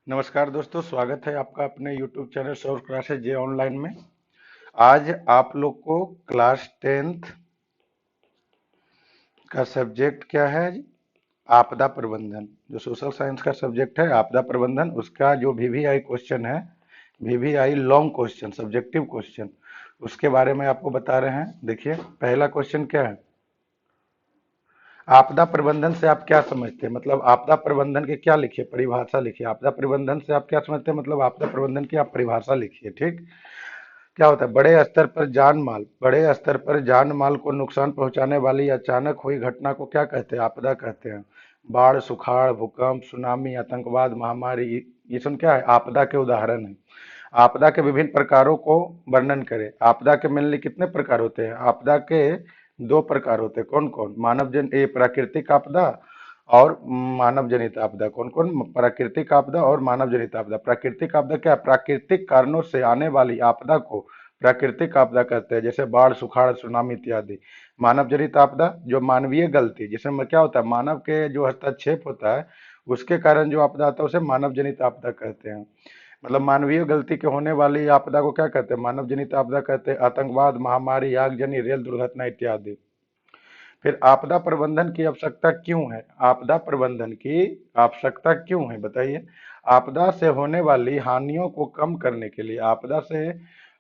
नमस्कार दोस्तों, स्वागत है आपका अपने YouTube चैनल सौर क्लासेज जे ऑनलाइन में। आज आप लोग को क्लास 10th का सब्जेक्ट क्या है? आपदा प्रबंधन। जो सोशल साइंस का सब्जेक्ट है आपदा प्रबंधन, उसका जो वीवीआई क्वेश्चन है, VVI long question, subjective question, उसके बारे में आपको बता रहे हैं। देखिए, पहला क्वेश्चन क्या है? आपदा प्रबंधन से आप क्या समझते हैं? मतलब आपदा प्रबंधन की क्या लिखिए, परिभाषा लिखिए। आपदा प्रबंधन से आप क्या समझते हैं? मतलब आपदा प्रबंधन की आप परिभाषा लिखिए। ठीक। क्या होता है? बड़े स्तर पर जान माल को नुकसान पहुंचाने वाली अचानक हुई घटना को क्या कहते हैं? आपदा कहते हैं। बाढ़, सुखाड़, भूकंप, सुनामी, आतंकवाद, महामारी, ये सब क्या है? आपदा के उदाहरण है। आपदा के विभिन्न प्रकारों को वर्णन करें। आपदा के मेनली कितने प्रकार होते हैं? आपदा के दो प्रकार होते हैं। कौन कौन? प्राकृतिक आपदा और मानव जनित आपदा। कौन कौन? प्राकृतिक आपदा और मानव जनित आपदा। प्राकृतिक आपदा क्या है? प्राकृतिक कारणों से आने वाली आपदा को प्राकृतिक आपदा कहते हैं, जैसे बाढ़, सुखाड़, सुनामी इत्यादि। मानव जनित आपदा जो मानवीय गलती, जिसमें क्या होता है, मानव के जो हस्तक्षेप होता है उसके कारण जो आपदा आता है उसे मानव जनित आपदा कहते हैं। मतलब मानवीय गलती के होने वाली आपदा को क्या कहते हैं? मानव जनित आपदा कहते हैं। आतंकवाद, महामारी, आगजनी, रेल दुर्घटना इत्यादि। फिर आपदा प्रबंधन की आवश्यकता क्यों है? आपदा प्रबंधन की आवश्यकता क्यों है, बताइए। आपदा से होने वाली हानियों को कम करने के लिए, आपदा से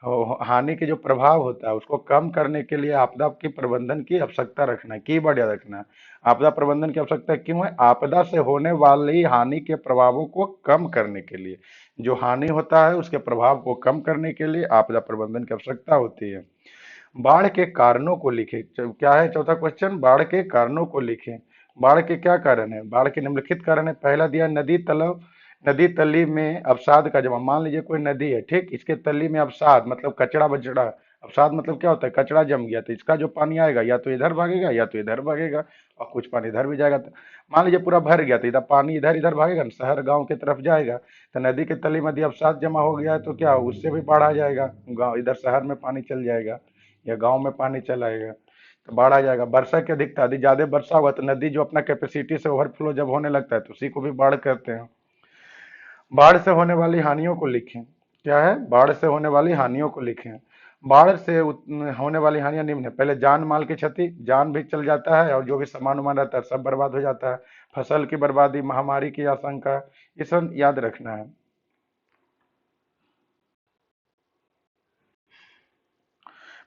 हानि के जो प्रभाव होता है उसको कम करने के लिए आपदा की प्रबंधन की आवश्यकता रखना है, कीवर्ड याद रखना है। आपदा प्रबंधन की आवश्यकता क्यों है? आपदा से होने वाली हानि के प्रभावों को कम करने के लिए, जो हानि होता है उसके प्रभाव को कम करने के लिए आपदा प्रबंधन की आवश्यकता होती है। बाढ़ के कारणों को लिखें। क्या है चौथा क्वेश्चन? बाढ़ के कारणों को लिखें। बाढ़ के क्या कारण है? बाढ़ के निम्नलिखित कारण है। पहला दिया नदी तली में अवसाद का जमा। मान लीजिए कोई नदी है, ठीक, इसके तली में अवसाद मतलब कचड़ा बचड़ा। अवसाद मतलब क्या होता है? कचड़ा जम गया, तो इसका जो पानी आएगा या तो इधर भागेगा या तो इधर भागेगा, और कुछ पानी इधर भी जाएगा। तो मान लीजिए पूरा भर गया, तो इधर पानी इधर इधर भागेगा ना, शहर गांव की तरफ जाएगा। तो नदी के तली में यदि अवसाद जमा हो गया है तो क्या, उससे भी बाढ़ आ जाएगा, गाँव इधर शहर में पानी चल जाएगा या गांव में पानी चला आएगा, तो बाढ़ आ जाएगा। वर्षा की अधिकता, यदि ज्यादा वर्षा हुआ तो नदी जो अपना कैपेसिटी से ओवरफ्लो जब होने लगता है तो उसी को भी बाढ़ कहते हैं। बाढ़ से होने वाली हानियों को लिखें। क्या है? बाढ़ से होने वाली हानियों को लिखें। बाढ़ से होने वाली हानियां निम्न है। पहले जान माल की क्षति, जान भी चल जाता है और जो भी सामान उमान रहता है सब बर्बाद हो जाता है। फसल की बर्बादी, महामारी की आशंका, ये सब याद रखना है।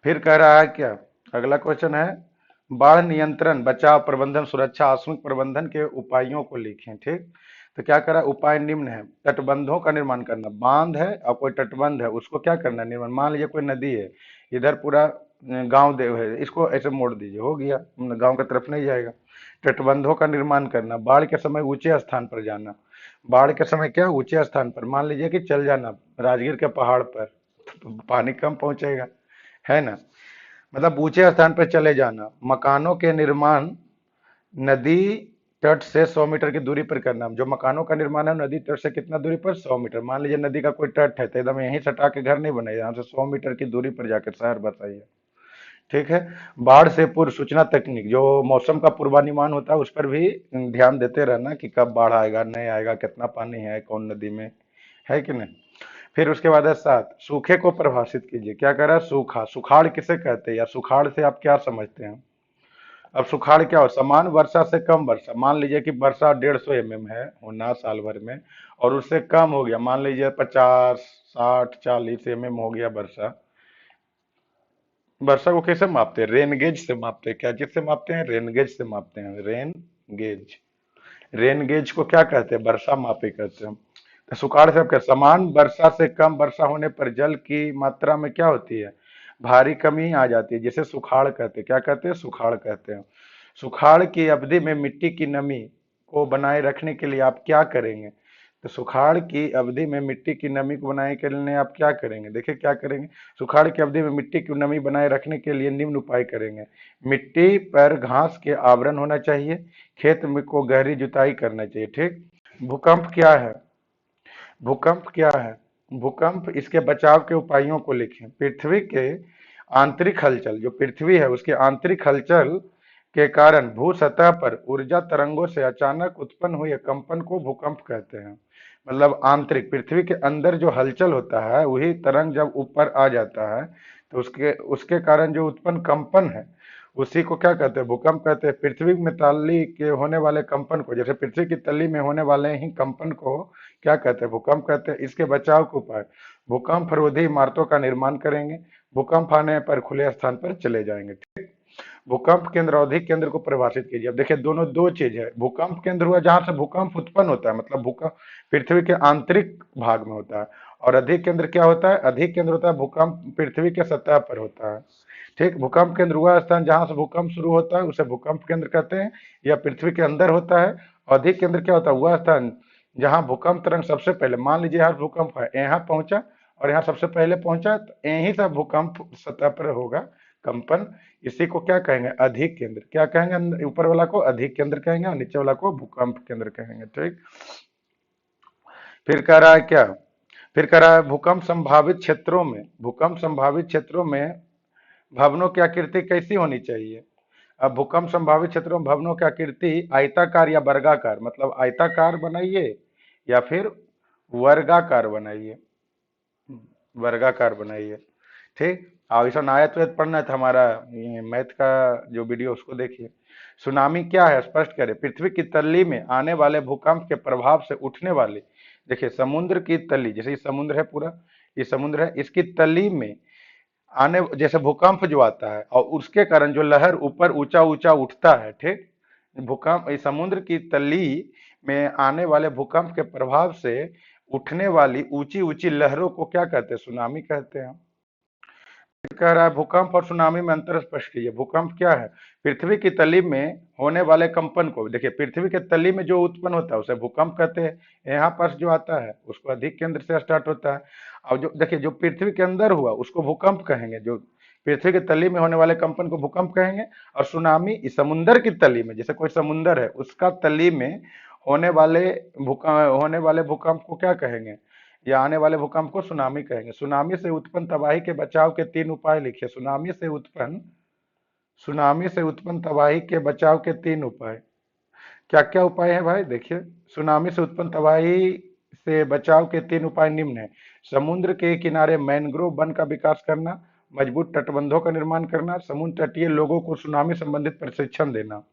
फिर कह रहा है क्या? अगला क्वेश्चन है, बाढ़ नियंत्रण, बचाव, प्रबंधन, सुरक्षा, आकस्मिक प्रबंधन के उपायों को लिखें। ठीक। तो क्या करा? उपाय निम्न है। तटबंधों का निर्माण करना। बांध है और कोई तटबंध है, उसको क्या करना है? निर्माण। मान लीजिए कोई नदी है, इधर पूरा गांव देव है, इसको ऐसे मोड़ दीजिए, हो गया, गांव की तरफ नहीं जाएगा। तटबंधों का निर्माण करना। बाढ़ के समय ऊंचे स्थान पर जाना। बाढ़ के समय क्या, ऊंचे स्थान पर, मान लीजिए कि चल जाना राजगीर के पहाड़ पर, तो पानी कम पहुंचेगा, है ना। मतलब ऊंचे स्थान पर चले जाना। मकानों के निर्माण नदी तट से 100 मीटर की दूरी पर करना। जो मकानों का निर्माण है नदी तट से कितना दूरी पर? 100 मीटर। मान लीजिए नदी का कोई तट है तो एकदम यहीं सटा के घर नहीं बनाइए, यहाँ से 100 मीटर की दूरी पर जाकर शहर बसाइए। ठीक है। बाढ़ से पूर्व सूचना तकनीक, जो मौसम का पूर्वानुमान होता है उस पर भी ध्यान देते रहना कि कब बाढ़ आएगा, नहीं आएगा, कितना पानी है कौन नदी में, है कि नहीं। फिर उसके बाद है 7, सूखे को परिभाषित कीजिए। क्या कह रहा है? सूखा। सुखाड़ किसे कहते हैं या सुखाड़ से आप क्या समझते हैं? अब सुखाड़ क्या हो? समान वर्षा से कम वर्षा। मान लीजिए कि वर्षा 150 mm है होना साल भर में, और उससे कम हो गया, मान लीजिए 50, 60, 40 mm हो गया वर्षा। वर्षा को कैसे मापते हैं? रेन गेज से मापते हैं। क्या चीज से मापते हैं? रेन गेज से मापते हैं। Rain gauge. रेन गेज को क्या कहते हैं? वर्षा मापी कहते हैं। तो सुखाड़ से क्या? समान वर्षा से कम वर्षा होने पर जल की मात्रा में क्या होती है? भारी कमी आ जाती है, जिसे सुखाड़ कहते हैं। क्या कहते हैं? सुखाड़ कहते हैं। सुखाड़ की अवधि में मिट्टी की नमी को बनाए रखने के लिए आप क्या करेंगे? तो सुखाड़ की अवधि में मिट्टी की नमी को बनाए के लिए आप क्या करेंगे? देखिए क्या करेंगे। सुखाड़ की अवधि में मिट्टी की नमी बनाए रखने के लिए निम्न उपाय करेंगे। मिट्टी पर घास के आवरण होना चाहिए। खेत में को गहरी जुताई करना चाहिए। ठीक। भूकंप क्या है? भूकंप क्या है? भूकंप, इसके बचाव के उपायों को लिखें। पृथ्वी के आंतरिक हलचल, जो पृथ्वी है उसके आंतरिक हलचल के कारण भू सतह पर ऊर्जा तरंगों से अचानक उत्पन्न हुए कंपन को भूकंप कहते हैं। मतलब आंतरिक पृथ्वी के अंदर जो हलचल होता है वही तरंग जब ऊपर आ जाता है तो उसके उसके कारण जो उत्पन्न कंपन है उसी को क्या कहते हैं, भूकंप कहते हैं। पृथ्वी में तल्ली के होने वाले कंपन को, जैसे पृथ्वी की तल्ली में होने वाले ही कंपन को क्या कहते हैं, भूकंप कहते हैं। इसके बचाव के उपाय, भूकंप रोधी इमारतों का निर्माण करेंगे, भूकंप आने पर खुले स्थान पर चले जाएंगे, ठीक। भूकंप केंद्र अवधि केंद्र को परिभाषित कीजिए। अब देखिए दोनों दो चीज है, भूकंप केंद्र हुआ जहां से भूकंप उत्पन्न होता है, मतलब भूकंप पृथ्वी के आंतरिक भाग में होता है। और अधिक केंद्र क्या होता है, अधिक केंद्र होता है भूकंप पृथ्वी के सतह पर होता है, ठीक। भूकंप केंद्र वह स्थान जहां से भूकंप शुरू होता है उसे भूकंप केंद्र कहते हैं, या पृथ्वी के अंदर होता है। अधिक केंद्र क्या होता है, वह स्थान जहां भूकंप तरंग सबसे पहले, मान लीजिए यहाँ भूकंप है, यहाँ पहुंचा और यहाँ सबसे पहले पहुंचा, तो यहीं से भूकंप सतह पर होगा कंपन। इसी को क्या कहेंगे, अधिक केंद्र। क्या कहेंगे, ऊपर वाला को अधिक केंद्र कहेंगे और नीचे वाला को भूकंप केंद्र कहेंगे, ठीक। फिर कह रहा है क्या, फिर कह रहा है भूकंप संभावित क्षेत्रों में, भूकंप संभावित क्षेत्रों में भवनों की आकृति कैसी होनी चाहिए। अब भूकंप संभावित क्षेत्रों में भवनों की आकृति आयताकार या वर्गाकार, मतलब आयताकार बनाइए या फिर वर्गाकार बनाइए, वर्गाकार बनाइए, ठीक। और इस आयत वेत पढ़ना था हमारा, ये मैथ का जो वीडियो उसको देखिए। सुनामी क्या है स्पष्ट करें, पृथ्वी की तल्ली में आने वाले भूकंप के प्रभाव से उठने वाली, देखिए समुद्र की तली, जैसे ये समुद्र है पूरा, ये समुद्र है, इसकी तली में आने, जैसे भूकंप जो आता है और उसके कारण जो लहर ऊपर ऊंचा ऊंचा उठता है, ठीक। भूकंप इस समुद्र की तली में आने वाले भूकंप के प्रभाव से उठने वाली ऊंची ऊंची लहरों को क्या कहते हैं, सुनामी कहते हैं। कह रहा है भूकंप और सुनामी में अंतर स्पष्ट कीजिए। भूकंप क्या है, पृथ्वी की तली में होने वाले कंपन को, देखिए पृथ्वी के तली में जो उत्पन्न होता है उसे भूकंप कहते हैं। यहाँ पर जो आता है उसको अधिक केंद्र से स्टार्ट होता है। और जो देखिए जो पृथ्वी के अंदर हुआ उसको भूकंप कहेंगे, जो पृथ्वी की तली में होने वाले कंपन को भूकंप कहेंगे। और सुनामी इस समुन्दर की तली में, जैसे कोई समुन्दर है उसका तली में होने वाले भूकंप को क्या कहेंगे, या आने वाले भूकंप को सुनामी कहेंगे। सुनामी से उत्पन्न तबाही के बचाव के 3 उपाय लिखिए। सुनामी से उत्पन्न तबाही के बचाव के 3 उपाय, क्या क्या उपाय है भाई, देखिए। सुनामी से उत्पन्न तबाही से बचाव के 3 उपाय निम्न है। समुद्र के किनारे मैंग्रोव वन का विकास करना, मजबूत तटबंधों का निर्माण करना, समुद्र तटीय लोगों को सुनामी संबंधित प्रशिक्षण देना।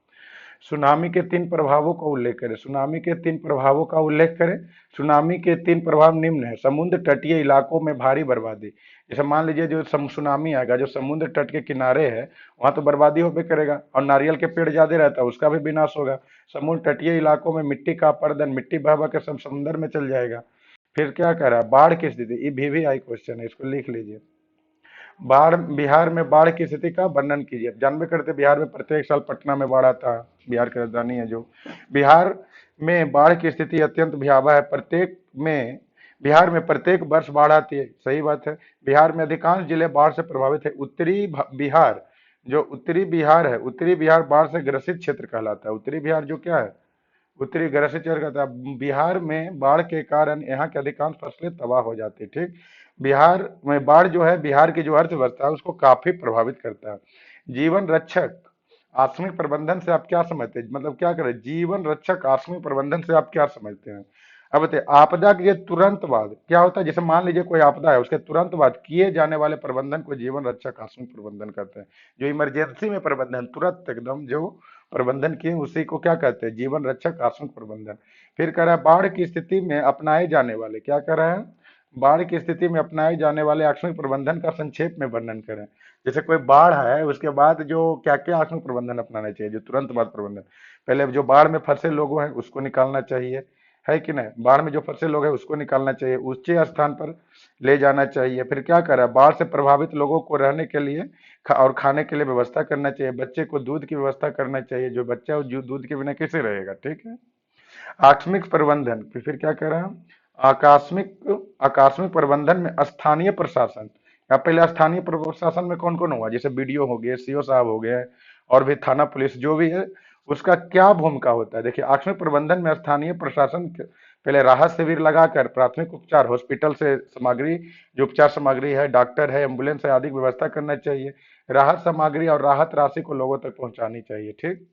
सुनामी के 3 प्रभावों का उल्लेख करें, सुनामी के 3 प्रभावों का उल्लेख करें। सुनामी के 3 प्रभाव निम्न है। समुद्र तटीय इलाकों में भारी बर्बादी, जैसे मान लीजिए जो सुनामी आएगा, जो समुद्र तट के किनारे है वहां तो बर्बादी होबे करेगा, और नारियल के पेड़ ज्यादा रहता है उसका भी विनाश होगा। समुद्र तटीय इलाकों में मिट्टी का अपरदन, मिट्टी बह बह के सब समुद्र में चल जाएगा। फिर क्या कह रहा है, बाढ़ की स्थिति, ये भी आई क्वेश्चन है, इसको लिख लीजिए। बाढ़, बिहार में बाढ़ की स्थिति का वर्णन कीजिए। आप जानबे करते बिहार में प्रत्येक साल पटना में बाढ़ आता है, बिहार की राजधानी है जो। बिहार में बाढ़ की स्थिति अत्यंत भयावह है, बिहार में प्रत्येक वर्ष बाढ़ आती है, सही बात है। बिहार में अधिकांश जिले बाढ़ से प्रभावित है। बिहार, जो उत्तरी बिहार है, उत्तरी बिहार बाढ़ से ग्रसित क्षेत्र कहलाता है। उत्तरी बिहार जो क्या है, उत्तरी ग्रसित क्षेत्र कहता है। बिहार में बाढ़ के कारण यहाँ की अधिकांश फसलें तबाह हो जाती है, ठीक। बिहार में बाढ़ जो है बिहार की जो अर्थव्यवस्था है उसको काफी प्रभावित करता है। जीवन रक्षक आकस्मिक प्रबंधन से आप क्या समझते हैं, मतलब क्या करें, जीवन रक्षक आकस्मिक प्रबंधन से आप क्या समझते हैं। अब बताइए, आपदा के तुरंत बाद क्या होता है, जैसे मान लीजिए कोई आपदा है उसके तुरंत बाद किए जाने वाले प्रबंधन को जीवन रक्षक आकस्मिक प्रबंधन कहते हैं। जो इमरजेंसी में प्रबंधन तुरंत एकदम जो प्रबंधन किए उसी को क्या कहते हैं, जीवन रक्षक आकस्मिक प्रबंधन। फिर कह रहा है बाढ़ की स्थिति में अपनाए जाने वाले, क्या कह रहा है, बाढ़ की स्थिति में अपनाए जाने वाले आकस्मिक प्रबंधन का संक्षेप में वर्णन करें। जैसे कोई बाढ़ है उसके बाद जो क्या क्या आकस्मिक प्रबंधन अपनाना चाहिए, जो तुरंत बाद प्रबंधन, पहले जो बाढ़ में फंसे लोग हैं उसको निकालना चाहिए, है कि नहीं, बाढ़ में जो फंसे लोग हैं उसको निकालना चाहिए, ऊंचे स्थान पर ले जाना चाहिए। फिर क्या करा, बाढ़ से प्रभावित लोगों को रहने के लिए और खाने के लिए व्यवस्था करना चाहिए। बच्चे को दूध की व्यवस्था करना चाहिए, जो बच्चा जो दूध के बिना कैसे रहेगा, ठीक है। आकस्मिक प्रबंधन, फिर क्या कह रहा है, आकस्मिक प्रबंधन में स्थानीय प्रशासन, या पहले स्थानीय प्रशासन में कौन कौन हुआ, जैसे बीडीओ हो गए, सीओ साहब हो गए, और भी थाना पुलिस जो भी है, उसका क्या भूमिका होता है। देखिए आकस्मिक प्रबंधन में स्थानीय प्रशासन पहले राहत शिविर लगाकर प्राथमिक उपचार, हॉस्पिटल से सामग्री, जो उपचार सामग्री है, डॉक्टर है, एम्बुलेंस है आदि की व्यवस्था करना चाहिए। राहत सामग्री और राहत राशि को लोगों तक पहुंचानी चाहिए, ठीक।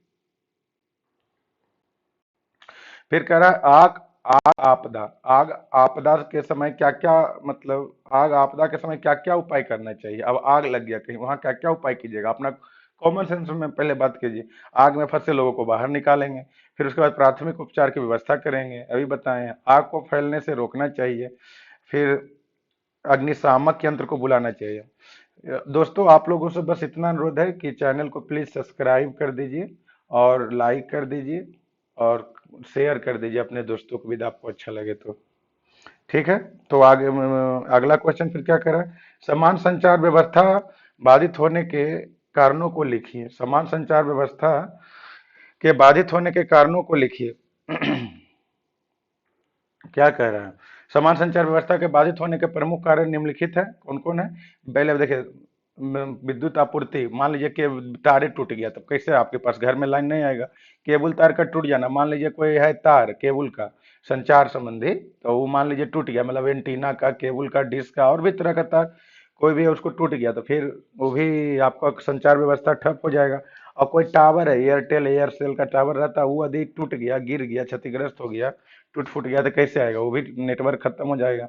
फिर कह रहा है आग आपदा, आग आपदा के समय क्या क्या, मतलब आग आपदा के समय क्या क्या उपाय करना चाहिए। अब आग लग गया कहीं, वहां क्या क्या उपाय कीजिएगा, अपना कॉमन सेंस में पहले बात कीजिए। आग में फंसे लोगों को बाहर निकालेंगे, फिर उसके बाद प्राथमिक उपचार की व्यवस्था करेंगे, अभी बताएं। आग को फैलने से रोकना चाहिए, फिर अग्निशामक यंत्र को बुलाना चाहिए। दोस्तों आप लोगों से बस इतना अनुरोध है कि चैनल को प्लीज सब्सक्राइब कर दीजिए और लाइक कर दीजिए और शेयर कर दीजिए अपने दोस्तों को भी, यदि आपको अच्छा लगे तो। ठीक है, तो आगे अगला क्वेश्चन फिर क्या करा। समान संचार व्यवस्था बाधित होने के कारणों को लिखिए। समान संचार व्यवस्था के बाधित होने के कारणों को लिखिए। क्या कह रहा है, समान संचार व्यवस्था के बाधित होने के प्रमुख कारण निम्नलिखित है, कौन कौन है। पहले देखिए, विद्युत आपूर्ति, मान लीजिए कि तारे टूट गया, तब कैसे आपके पास घर में लाइन नहीं आएगा। केबल तार का टूट जाना, मान लीजिए कोई है तार केबल का संचार संबंधी, तो वो मान लीजिए टूट गया, मतलब एंटीना का, केबल का, डिश का, और भी तरह का तार कोई भी है, उसको टूट गया तो फिर वो भी आपका संचार व्यवस्था ठप हो जाएगा। और कोई टावर है, एयरटेल एयरसेल का टावर रहता है, वो अधिक टूट गया, गिर गया, क्षतिग्रस्त हो गया, टूट फूट गया, तो कैसे आएगा, वो भी नेटवर्क खत्म हो जाएगा।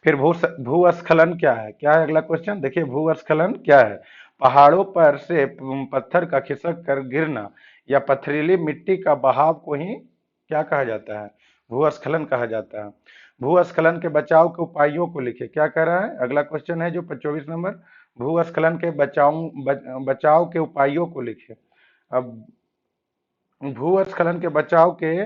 फिर भूस्खलन क्या है, क्या है अगला क्वेश्चन, देखिए भूस्खलन क्या है। पहाड़ों पर से पत्थर का खिसक कर गिरना या पथरीली मिट्टी का बहाव को ही क्या कहा जाता है, भूस्खलन कहा जाता है। भूस्खलन के बचाव के उपायों को लिखे, क्या कह रहा है अगला क्वेश्चन है जो 24 नंबर। भूस्खलन के बचाव के उपायों को लिखे। अब भूस्खलन के बचाव के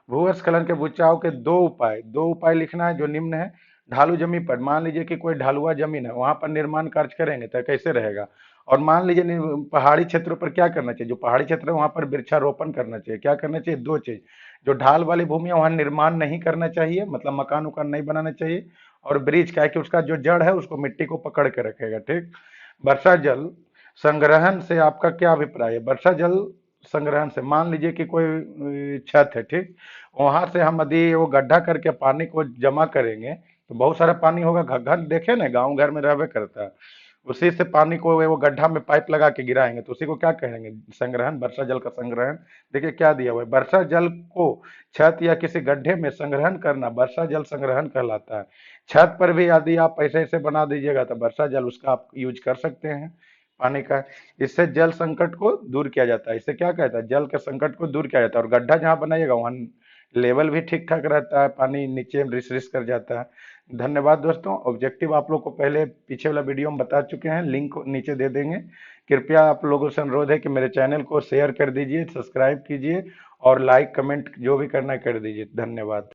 भूस्खलन के बचाव के दो उपाय लिखना है जो निम्न है। ढालू जमीन पर, मान लीजिए कि कोई ढालुआ जमीन है, वहां पर निर्माण कार्य करेंगे तो कैसे रहेगा। और मान लीजिए पहाड़ी क्षेत्रों पर क्या करना चाहिए, जो पहाड़ी क्षेत्र है वहां पर वृक्षारोपण करना चाहिए। क्या करना चाहिए, दो चीज। जो ढाल वाली भूमि है वहां निर्माण नहीं करना चाहिए, मतलब मकान उकान नहीं बनाना चाहिए। और ब्रिज क्या है कि उसका जो जड़ है उसको मिट्टी को पकड़ के रखेगा, ठीक। वर्षा जल संग्रहण से आपका क्या अभिप्राय है। वर्षा जल संग्रहण से, मान लीजिए कि कोई छत है, ठीक, वहां से हम यदि वो गड्ढा करके पानी को जमा करेंगे तो बहुत सारा पानी होगा, घर देखे ना, गांव घर में रहबे करता है। उसी से पानी को वो गड्ढा में पाइप लगा के गिराएंगे तो उसी को क्या कहेंगे, संग्रहण, वर्षा जल का संग्रहण। देखिए क्या दिया हुआ है, वर्षा जल को छत या किसी गड्ढे में संग्रहण करना वर्षा जल संग्रहण कहलाता है। छत पर भी यदि आप ऐसे ऐसे बना दीजिएगा तो वर्षा जल उसका आप यूज कर सकते हैं, पानी का। इससे जल संकट को दूर किया जाता है, इससे क्या कहता है, जल के संकट को दूर किया जाता है। और गड्ढा जहाँ बनाइएगा वहाँ लेवल भी ठीक ठाक रहता है, पानी नीचे रिस रिस कर जाता है। धन्यवाद दोस्तों, ऑब्जेक्टिव आप लोग को पहले पीछे वाला वीडियो में बता चुके हैं, लिंक नीचे दे देंगे। कृपया आप लोगों से अनुरोध है कि मेरे चैनल को शेयर कर दीजिए, सब्सक्राइब कीजिए और लाइक कमेंट जो भी करना है कर दीजिए। धन्यवाद।